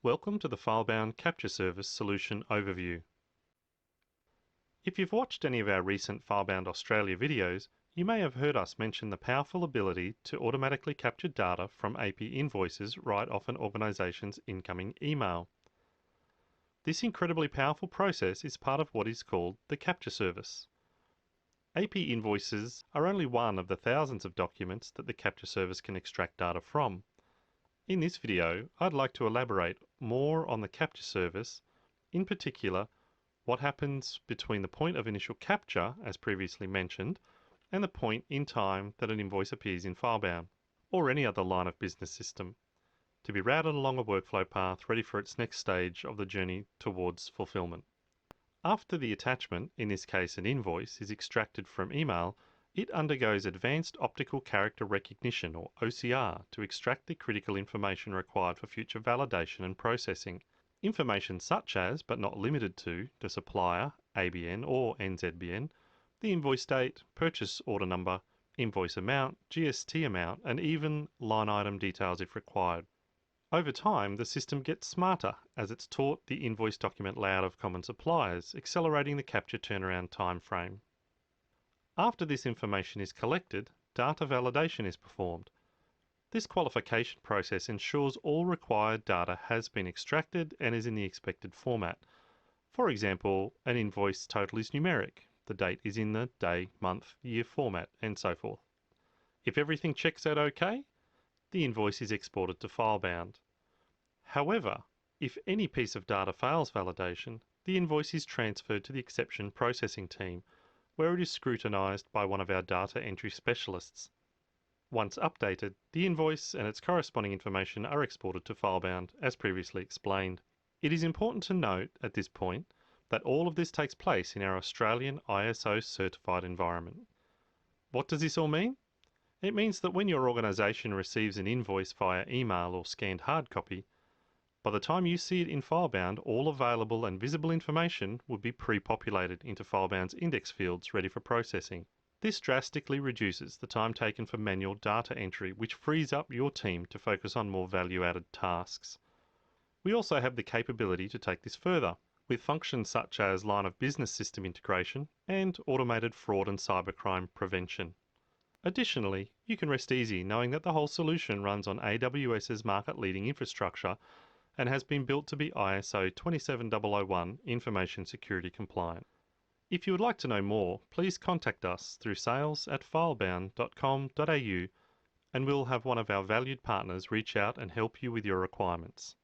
Welcome to the FileBound Capture Service Solution Overview. If you've watched any of our recent FileBound Australia videos, you may have heard us mention the powerful ability to automatically capture data from AP invoices right off an organisation's incoming email. This incredibly powerful process is part of what is called the Capture Service. AP invoices are only one of the thousands of documents that the Capture Service can extract data from. In this video, I'd like to elaborate more on the capture service, in particular, what happens between the point of initial capture, as previously mentioned, and the point in time that an invoice appears in FileBound, or any other line of business system, to be routed along a workflow path ready for its next stage of the journey towards fulfillment. After the attachment, in this case an invoice, is extracted from email, it undergoes advanced optical character recognition, or OCR, to extract the critical information required for future validation and processing. Information such as, but not limited to, the supplier, ABN or NZBN, the invoice date, purchase order number, invoice amount, GST amount, and even line item details if required. Over time, the system gets smarter as it's taught the invoice document layout of common suppliers, accelerating the capture turnaround time frame. After this information is collected, data validation is performed. This qualification process ensures all required data has been extracted and is in the expected format. For example, an invoice total is numeric, the date is in the day, month, year format, and so forth. If everything checks out okay, the invoice is exported to FileBound. However, if any piece of data fails validation, the invoice is transferred to the exception processing team, where it is scrutinised by one of our data entry specialists. Once updated, the invoice and its corresponding information are exported to FileBound, as previously explained. It is important to note at this point that all of this takes place in our Australian ISO certified environment. What does this all mean? It means that when your organisation receives an invoice via email or scanned hard copy, by the time you see it in FileBound, all available and visible information would be pre-populated into FileBound's index fields ready for processing. This drastically reduces the time taken for manual data entry, which frees up your team to focus on more value-added tasks. We also have the capability to take this further, with functions such as line of business system integration and automated fraud and cybercrime prevention. Additionally, you can rest easy knowing that the whole solution runs on AWS's market-leading infrastructure and has been built to be ISO 27001 information security compliant. If you would like to know more, please contact us through sales@filebound.com.au and we'll have one of our valued partners reach out and help you with your requirements.